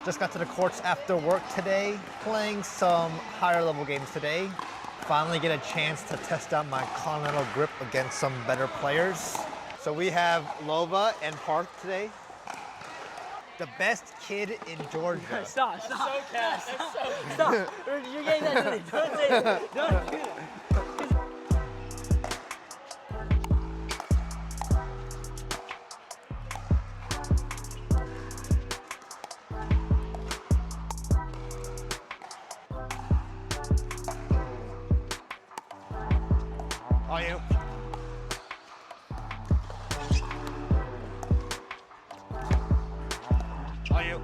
Just got to the courts after work today, playing some higher level games today. Finally get a chance to test out my continental grip against some better players. So we have Lova and Park today. The best kid in Georgia. Stop. So cast. Stop. You're getting that today. Don't say that. Don't do that. Are you? Are you?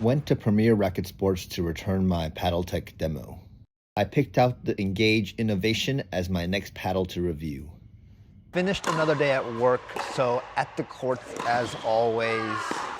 Went to Premier Racket Sports to return my paddle tech demo. I picked out the Engage Innovation as my next paddle to review. Finished another day at work, so at the courts as always.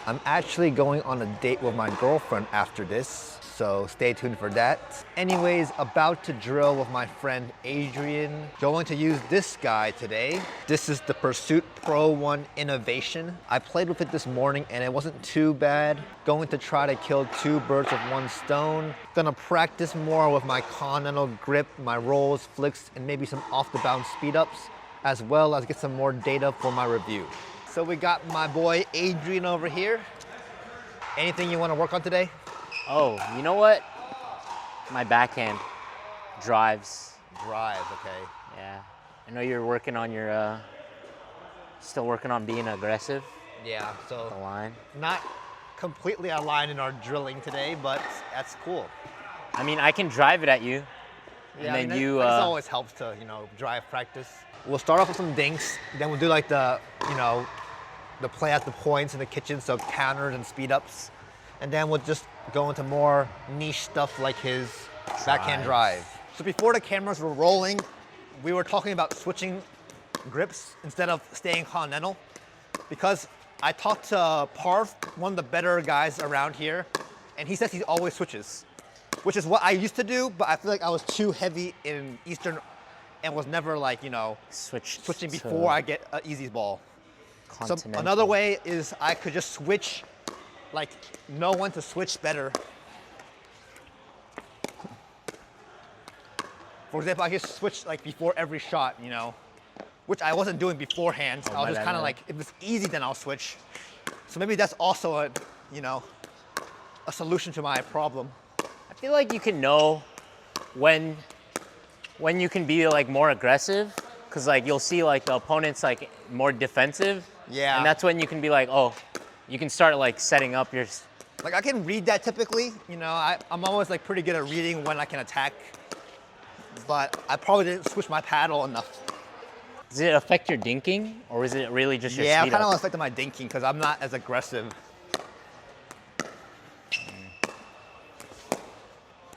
I'm actually going on a date with my girlfriend after this, so stay tuned for that. Anyways, about to drill with my friend Adrian. Going to use this guy today. This is the Pursuit Pro 1 Innovation. I played with it this morning and it wasn't too bad. Going to try to kill two birds with one stone. Gonna practice more with my continental grip, my rolls, flicks, and maybe some off the bounce speed ups, as well as get some more data for my review. So we got my boy Adrian over here. Anything you want to work on today? Oh, you know what? My backhand drives. Drive, okay. Yeah. I know you're working on your, still working on being aggressive. Yeah, so The line. not completely aligned in our drilling today, but that's cool. I mean, I can drive it at you. Yeah, And then you, that always helps to, drive practice. We'll start off with some dinks, then we'll do like the, the play at the points in the kitchen, so counters and speed ups. And then we'll just go into more niche stuff like his backhand drive. So before the cameras were rolling, we were talking about switching grips instead of staying continental. Because I talked to Parth, one of the better guys around here, and he says he always switches, which is what I used to do, but I feel like I was too heavy in Eastern and was never like, switching before I get an easy ball. So another way is I could just switch, like know when to switch better. For example, I could switch like before every shot, which I wasn't doing beforehand. I was just kind of like, if it's easy, then I'll switch. So maybe that's also a solution to my problem. I feel like you can know when you can be like more aggressive, because like you'll see like the opponent's like more defensive. Yeah. And that's when you can be like, oh, you can start like setting up your. Like I can read that typically, I'm always like pretty good at reading when I can attack, but I probably didn't switch my paddle enough. Does it affect your dinking, or is it really just your Yeah, speed it kind of up? affected my dinking because I'm not as aggressive.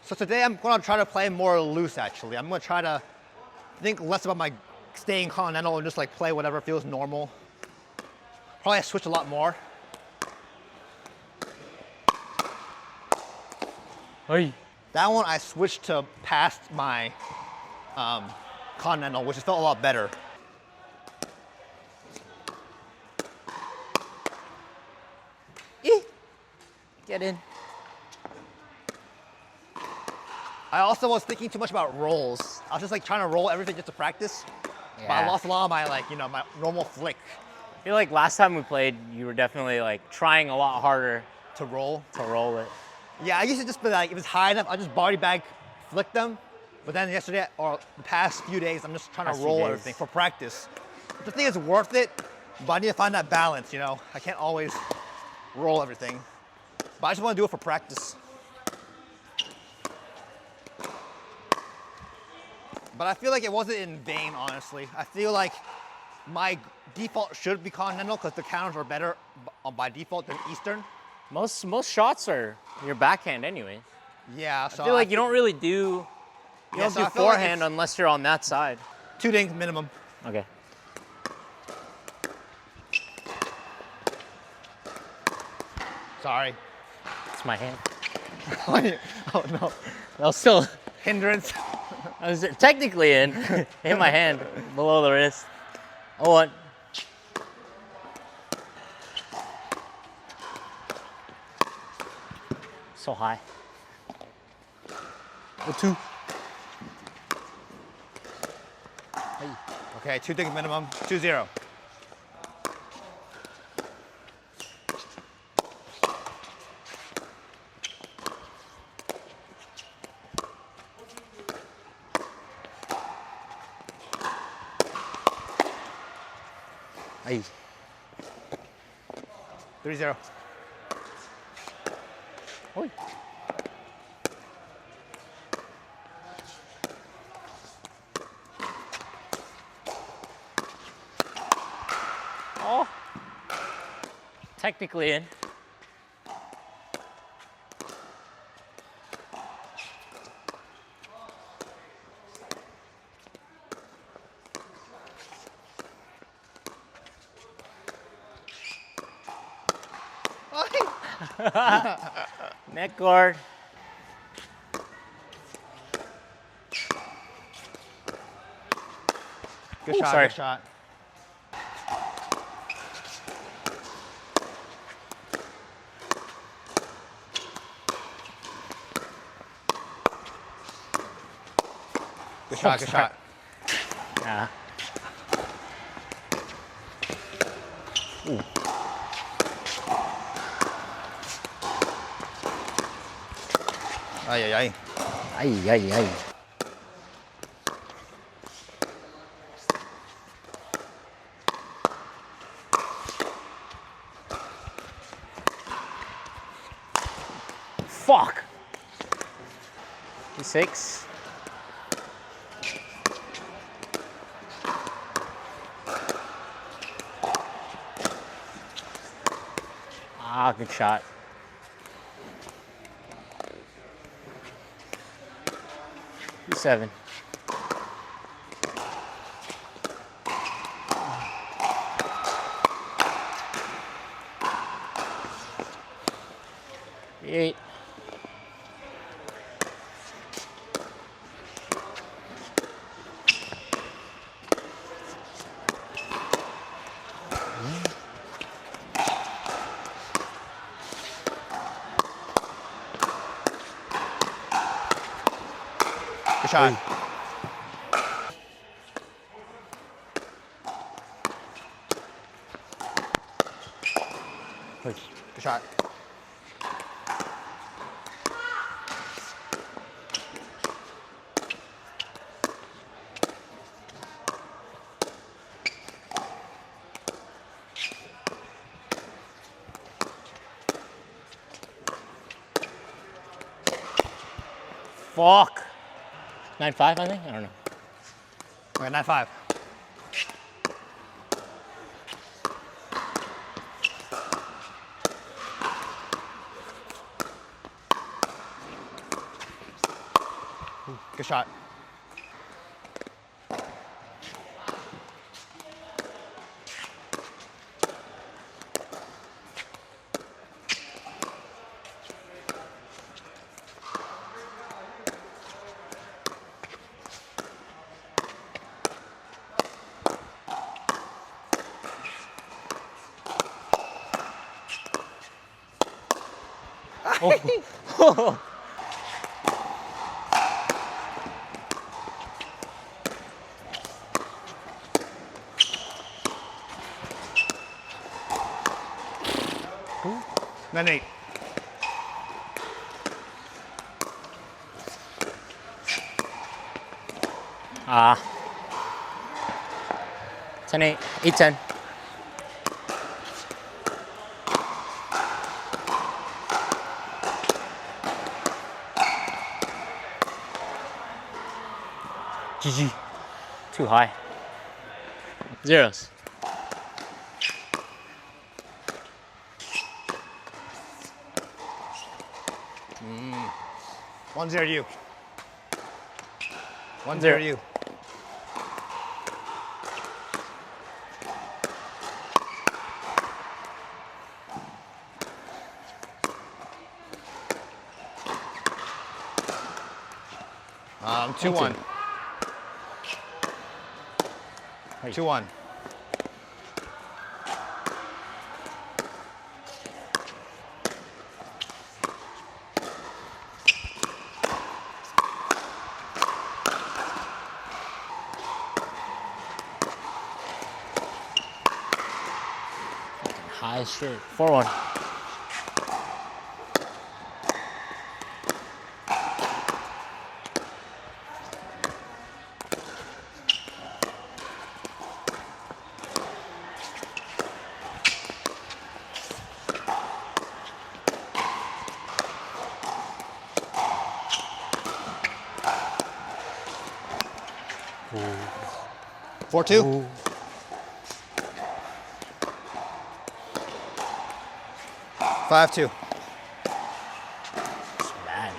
So today I'm going to try to play more loose actually. I'm going to try to think less about my staying continental and just like play whatever feels normal. Probably switch a lot more. Hey. That one I switched to past my continental, which felt a lot better. Get in. I also was thinking too much about rolls. I was just like trying to roll everything just to practice. Yeah. But I lost a lot of my my normal flick. I feel like last time we played, you were definitely like trying a lot harder to roll it. Yeah, I used to just be like, if it's high enough, I just body bag flick them. But then yesterday, or the past few days, I'm just trying to roll everything for practice. But the thing is worth it, but I need to find that balance, I can't always roll everything. But I just want to do it for practice. But I feel like it wasn't in vain, honestly. I feel like my default should be continental because the counters are better by default than Eastern. Most shots are your backhand anyway. Yeah, so I feel like you don't really do forehand unless you're on that side. 2 dings minimum. Okay. Sorry. It's my hand. Oh no. I was still, Hindrance. I was technically in my hand, below the wrist. Oh, what? So high. Oh, 2. Okay, 2 dings minimum. 2-0. Ay. 3-0. Oy. Oh. Technically in. Neck guard. Good Ooh, shot, sorry. good shot. Good shot, good sorry. shot. Yeah. Ooh. Ay, ay, ay. Ay, ay, ay. Fuck. 6. Ah, good shot. Seven. Eight. Good shot. Push. Good shot. Fuck. 9-5, I think? I don't know. Okay, 9-5. Good shot. Oh. Then 8. Ah. 10-8. 8-10. GG. Too high. Zeros. 1-0 to you. 1-0 Zero. to you. I'm 2-1. 2-1. High straight. 4-1. Ooh. 4-2. 5-2. It's bad.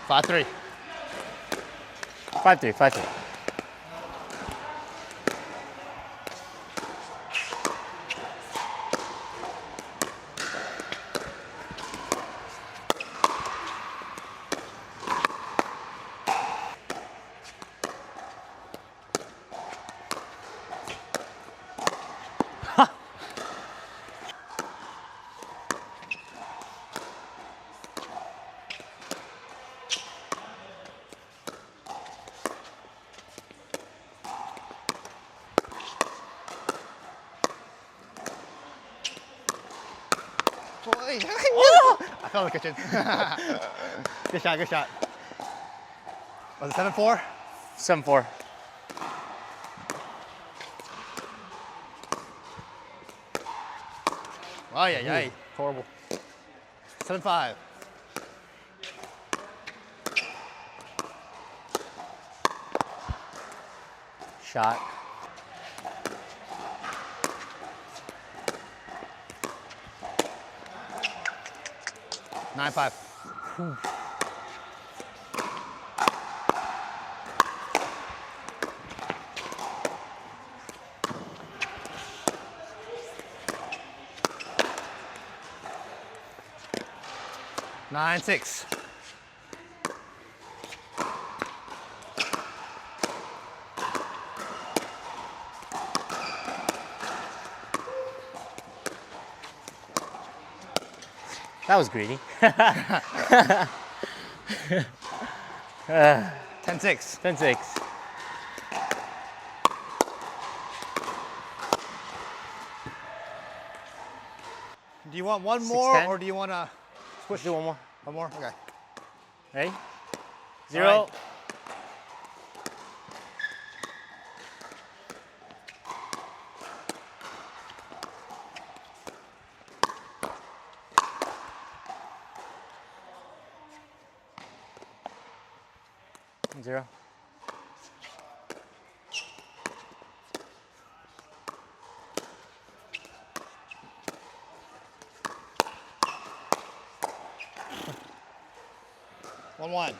Five, 3. 5-3. 5-3. Boy. I fell in the kitchen. Good shot, good shot. Was it 7-4? 7-4. Oh, yeah. Horrible. 7-5. Shot. Nine, 5. Nine, 6. That was greedy. 10-6. 10-6. Do you want one more 6-10? or do you want to Let's do one more. one more? Okay. Ready? 0. All right. Zero. One.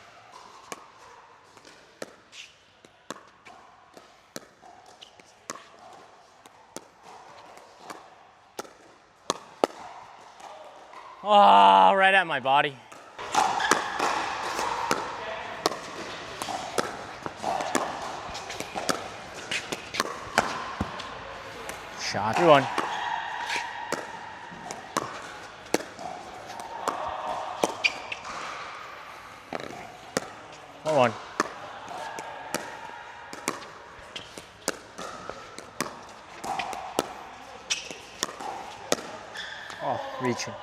Oh, right at my body. Shot. 3-1. One. Oh, reaching.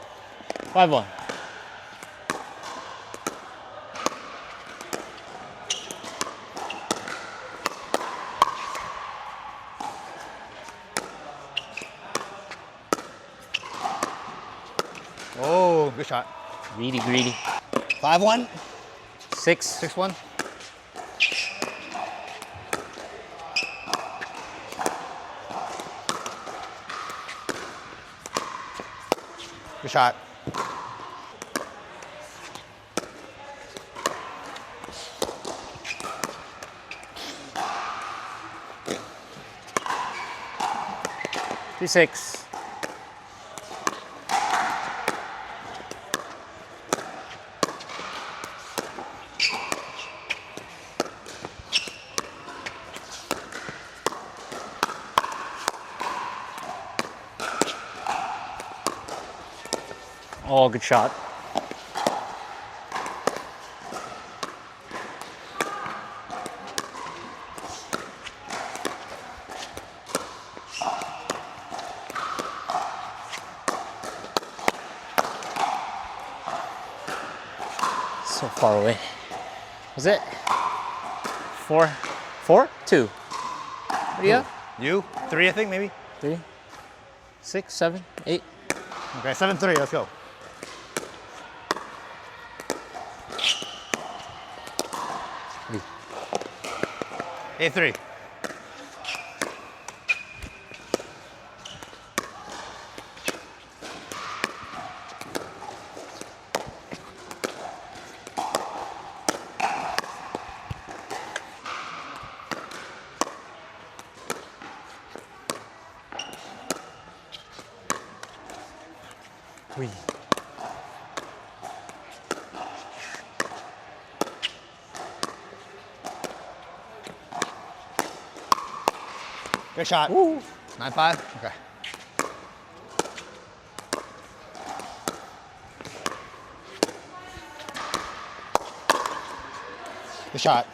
5-1. Oh, good shot. Greedy. 5-1. 6. 6-1. Good shot. 3-6. Oh, good shot. So far away. Was it? 4? 2. What do you have? You? 3, I think, maybe? 3, 6, 7, 8. Okay, 7-3, let's go. 8-3. Good shot. 9-5. Okay. Good shot.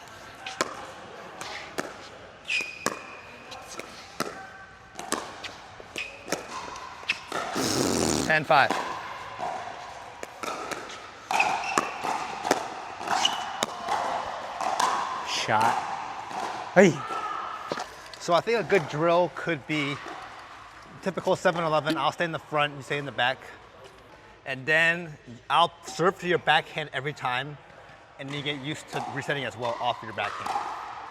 10-5. Shot. Hey. So I think a good drill could be typical 7-11. I'll stay in the front, you stay in the back. And then I'll serve to your backhand every time. And then you get used to resetting as well off your backhand.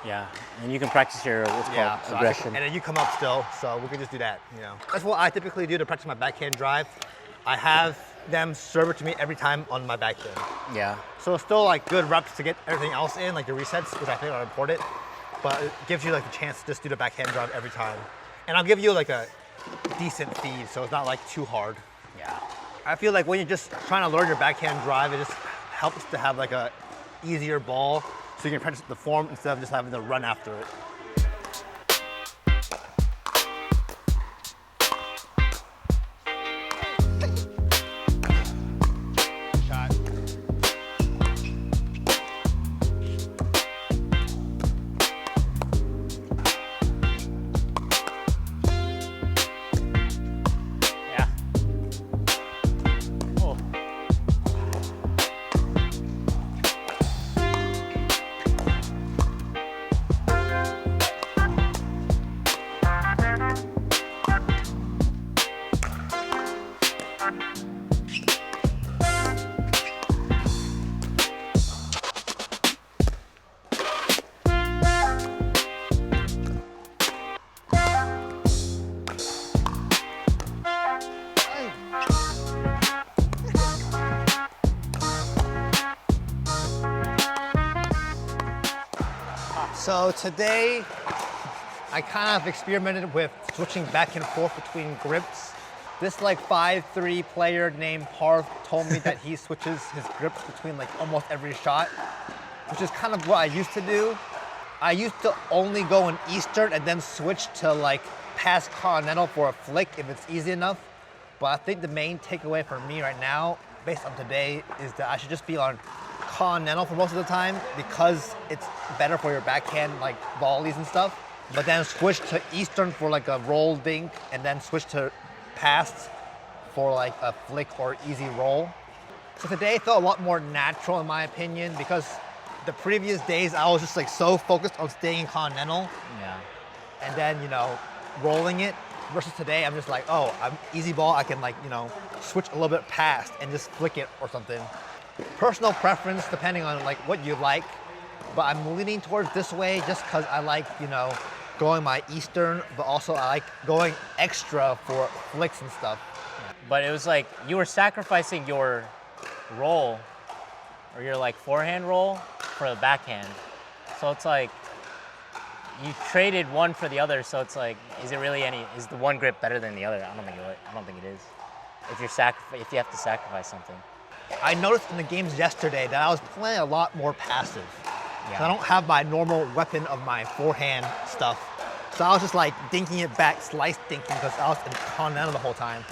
Yeah, and you can practice your what's called so aggression. and then you come up still, so we can just do that, you know. That's what I typically do to practice my backhand drive. I have them serve it to me every time on my backhand. Yeah. So it's still like good reps to get everything else in, like the resets, which I think are important. But it gives you like the chance to just do the backhand drive every time. And I'll give you like a decent feed, so it's not like too hard. Yeah. I feel like when you're just trying to learn your backhand drive, it just helps to have like a easier ball so you can practice the form instead of just having to run after it. Shot. Yeah. Oh. So today, I kind of experimented with switching back and forth between grips. This like 5'3" player named Parth told me that he switches his grips between like almost every shot, which is kind of what I used to do. I used to only go in Eastern and then switch to like pass Continental for a flick if it's easy enough. But I think the main takeaway for me right now, based on today, is that I should just be on Continental for most of the time because it's better for your backhand like volleys and stuff. But then switch to Eastern for like a roll dink and then switch to pass for like a flick or easy roll. So today felt a lot more natural in my opinion because the previous days I was just like so focused on staying in Continental. Yeah. And then, you know, rolling it versus today I'm just like, oh, I'm easy ball. I can like, you know, switch a little bit past and just flick it or something. Personal preference depending on like what you like, but I'm leaning towards this way just because I like, you know, going my Eastern, but also I like going extra for flicks and stuff. But it was like you were sacrificing your roll or your like forehand roll for the backhand. So it's like you traded one for the other, so it's like, is the one grip better than the other? I don't think it is. If you have to sacrifice something. I noticed in the games yesterday that I was playing a lot more passive. Yeah. So I don't have my normal weapon of my forehand stuff. So I was just like dinking it back, slice dinking, because I was in continental the whole time.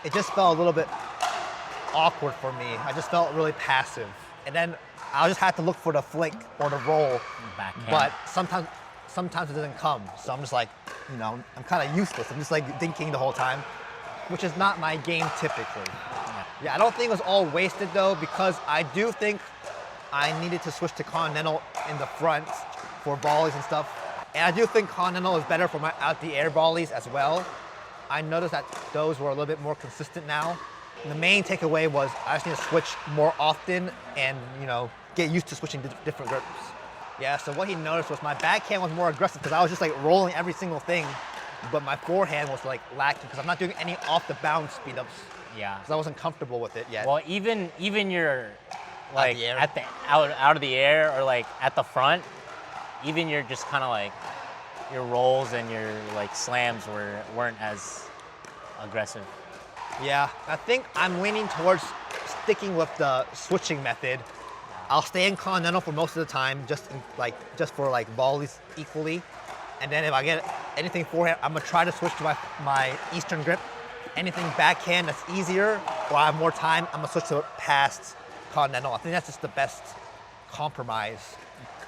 It just felt a little bit awkward for me. I just felt really passive. And then I just had to look for the flick or the roll. Backhand. But sometimes it doesn't come. So I'm just like, I'm kind of useless. I'm just like dinking the whole time, which is not my game typically. Yeah, I don't think it was all wasted though, because I do think I needed to switch to continental in the front for volleys and stuff. And I do think continental is better for my out the air volleys as well. I noticed that those were a little bit more consistent now. And the main takeaway was I just need to switch more often and, get used to switching different grips. Yeah, so what he noticed was my backhand was more aggressive because I was just like rolling every single thing, but my forehand was like lacking because I'm not doing any off the bounce speed ups. Yeah. Because I wasn't comfortable with it yet. Well, even your like out out of the air or like at the front, even your just kind of like your rolls and your like slams weren't as aggressive. Yeah, I think I'm leaning towards sticking with the switching method. I'll stay in continental for most of the time, just for like volleys equally. And then if I get anything forehand, I'm gonna try to switch to my Eastern grip. Anything backhand that's easier or I have more time, I'm gonna switch to past continental. I think that's just the best compromise.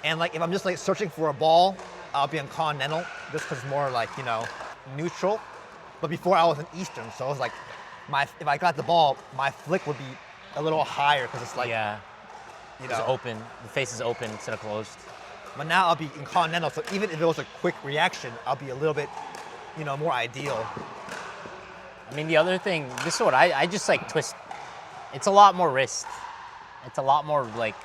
And like if I'm just like searching for a ball, I'll be on continental just because it's more like, neutral. But before I was in Eastern, so it was like if I got the ball, my flick would be a little higher because it's like, it's open. The face is open instead of closed. But now I'll be in continental, so even if it was a quick reaction, I'll be a little bit, more ideal. I mean, the other thing, this is what I just like twist. It's a lot more wrist. It's a lot more like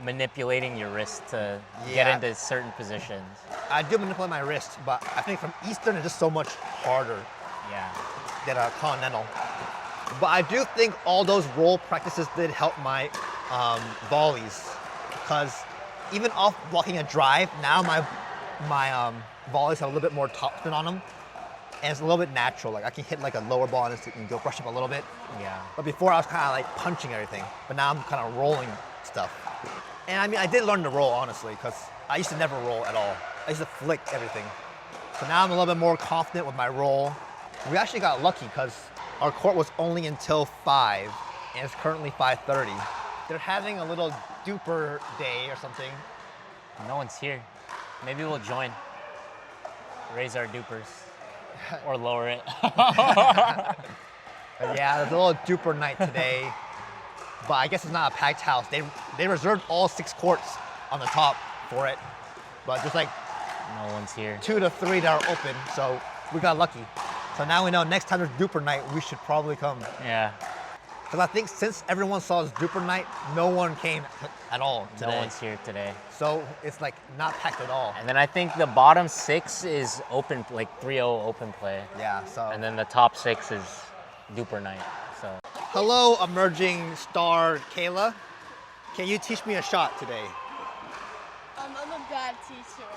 manipulating your wrist to get into certain positions. I do manipulate my wrist, but I think from Eastern it's just so much harder than a continental. But I do think all those roll practices did help my volleys, because even off blocking a drive, now my volleys have a little bit more topspin on them, and it's a little bit natural. Like I can hit like a lower ball and go brush up a little bit. Yeah. But before I was kind of like punching everything, but now I'm kind of rolling stuff. And I mean, I did learn to roll honestly, because I used to never roll at all. I used to flick everything. So now I'm a little bit more confident with my roll. We actually got lucky because our court was only until 5, and it's currently 5:30. They're having a little duper day or something. No one's here. Maybe we'll join. Raise our dupers. Or lower it. Yeah, there's a little duper night today. But I guess it's not a packed house. They reserved all 6 courts on the top for it. But there's like no one's here. 2 to 3 that are open, so we got lucky. So now we know next time there's duper night, we should probably come. Yeah. Because I think since everyone saw this duper night, no one came at all today. No one's here today. So it's like not packed at all. And then I think the bottom 6 is open, like 3-0 open play. Yeah, so. And then the top 6 is duper night, so. Hello, emerging star Kayla. Can you teach me a shot today? I'm a bad teacher.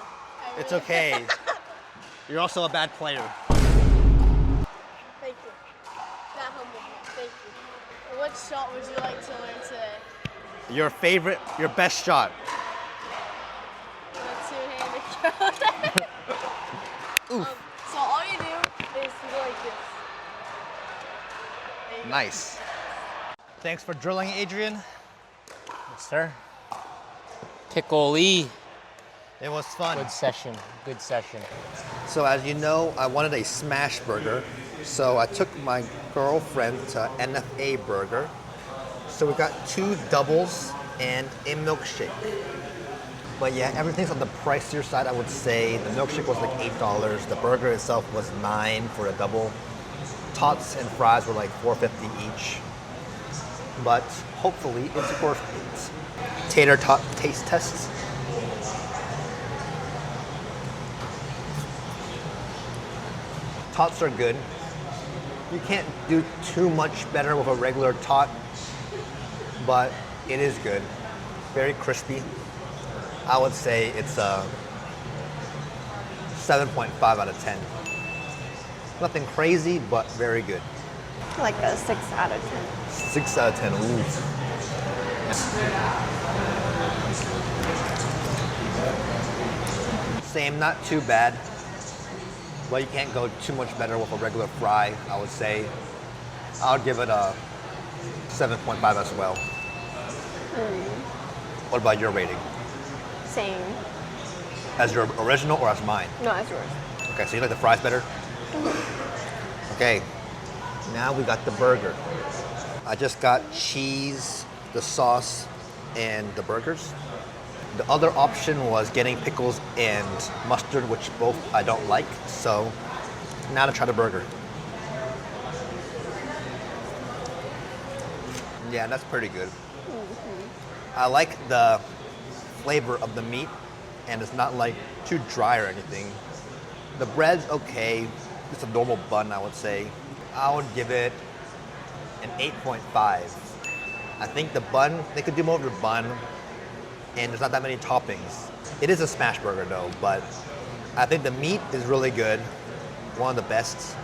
It's okay. You're also a bad player. Thank you. That humbled me. Thank you. What shot would you like to learn today? Your best shot. The two-handed throw. Oof. So all you do is go like this. There you go. Nice. Thanks for drilling, Adrian. Yes, sir. PICKLEI. It was fun. Good session. Good session. So as you know, I wanted a smash burger. So I took my girlfriend to NFA Burger. So we got 2 doubles and a milkshake. But yeah, everything's on the pricier side, I would say. The milkshake was like $8. The burger itself was $9 for a double. Tots and fries were like $4.50 each. But hopefully it's worth it. Tater tot taste tests. Tots are good. You can't do too much better with a regular tot, but it is good. Very crispy. I would say it's 7.5 out of 10. Nothing crazy, but very good. Like a 6 out of 10. 6 out of 10. Ooh. Same, not too bad. But you can't go too much better with a regular fry, I would say. I'll give it a 7.5 as well. What about your rating? Same. As your original or as mine? No, that's yours. Okay, so you like the fries better? Okay, now we got the burger. I just got cheese, the sauce, and the burgers. The other option was getting pickles and mustard, which both I don't like. So now to try the burger. Yeah, that's pretty good. I like the flavor of the meat, and it's not like too dry or anything. The bread's okay. It's a normal bun, I would say. I would give it an 8.5. I think the bun, they could do more of the bun, and there's not that many toppings. It is a smash burger though, but I think the meat is really good, one of the best,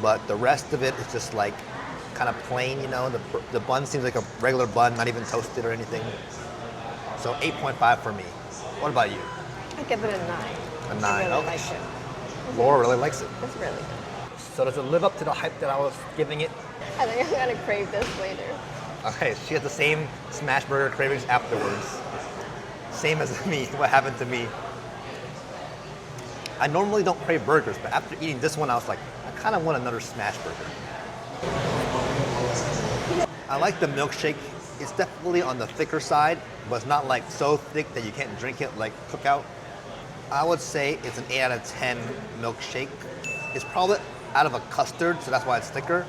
but the rest of it is just like kind of plain, you know? The bun seems like a regular bun, not even toasted or anything. So 8.5 for me. What about you? I give it a 9. A 9, I really okay. like it. Laura really likes it. It's really good. So does it live up to the hype that I was giving it? I think I'm gonna crave this later. Okay, she had the same smash burger cravings afterwards. Same as me, what happened to me. I normally don't crave burgers, but after eating this one, I was like, I kind of want another smash burger. I like the milkshake. It's definitely on the thicker side, but it's not like so thick that you can't drink it like Cookout. I would say it's an 8 out of 10 milkshake. It's probably out of a custard, so that's why it's thicker.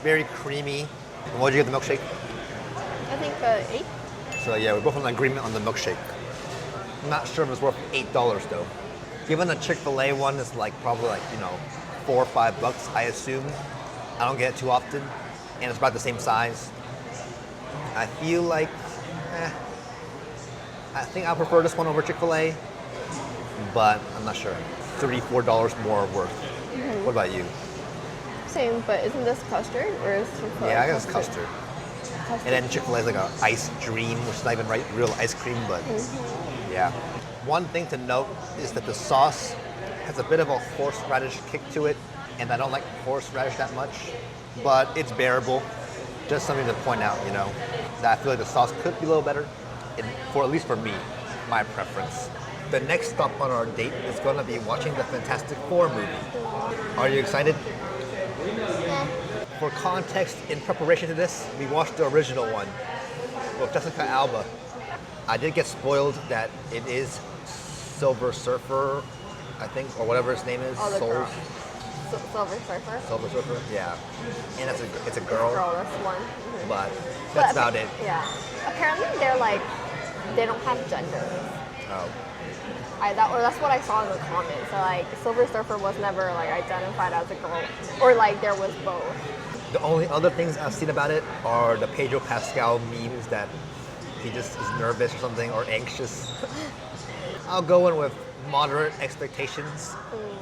Very creamy. And what did you give the milkshake? I think 8. So yeah, we're both in agreement on the milkshake. I'm not sure if it's worth $8 though. Given the Chick-fil-A one is like probably like, you know, $4 or $5, I assume. I don't get it too often, and it's about the same size. I feel like, I think I prefer this one over Chick-fil-A, but I'm not sure. $3, $4 more worth. What about you? Same, but isn't this custard or is Chick-fil-A Yeah, I guess custard. Custard. And then Chick-fil-A is like an ice dream, which is not even real ice cream, but yeah. One thing to note is that the sauce has a bit of a horseradish kick to it, and I don't like horseradish that much, but it's bearable. Just something to point out, you know, that I feel like the sauce could be a little better, at least for me, my preference. The next stop on our date is going to be watching the Fantastic Four movie. Are you excited? For context, in preparation to this, we watched the original one with Jessica Alba. I did get spoiled that it is Silver Surfer, I think, or whatever his name is. Oh, the Souls. girl. Silver Surfer? Silver Surfer, yeah. And it's a girl, Girl, that's one. but that's about it. Yeah. Apparently they're like, they don't have genders. Oh. That's what I saw in the comments. So like, Silver Surfer was never like identified as a girl, or like there was both. The only other things I've seen about it are the Pedro Pascal memes that he just is nervous or something, or anxious. I'll go in with moderate expectations,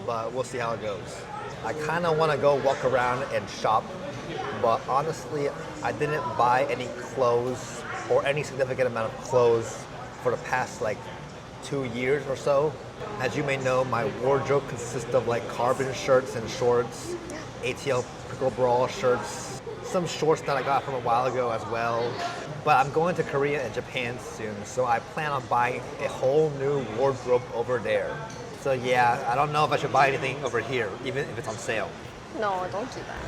but we'll see how it goes. I kind of want to go walk around and shop, but honestly, I didn't buy any clothes or any significant amount of clothes for the past like 2 years or so. As you may know, my wardrobe consists of like carbon shirts and shorts, ATL Pickleball shirts, some shorts that I got from a while ago as well. But I'm going to Korea and Japan soon, so I plan on buying a whole new wardrobe over there. So yeah, I don't know if I should buy anything over here, even if it's on sale. No, don't do that.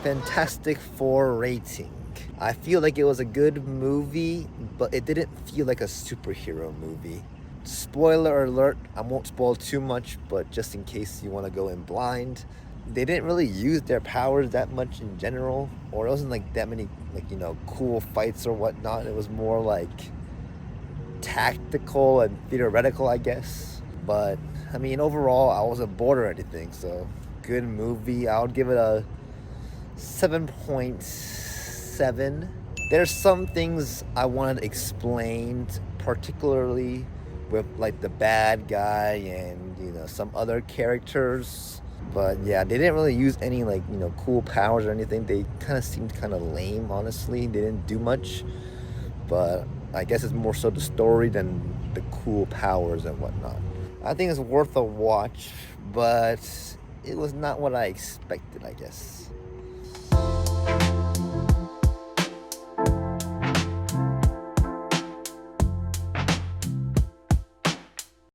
Fantastic Four rating. I feel like it was a good movie, but it didn't feel like a superhero movie. Spoiler alert, I won't spoil too much, but just in case you want to go in blind, they didn't really use their powers that much in general, or it wasn't like that many like, you know, cool fights or whatnot. It was more like tactical and theoretical, I guess. But I mean, overall, I wasn't bored or anything, so good movie. I would give it a 7.7. There's some things I wanted explained, particularly with like the bad guy and some other characters. But yeah, they didn't really use any like cool powers or anything. They kind of seemed kind of lame, honestly. They didn't do much, but I guess it's more so the story than the cool powers and whatnot. I think it's worth a watch, but it was not what I expected, I guess.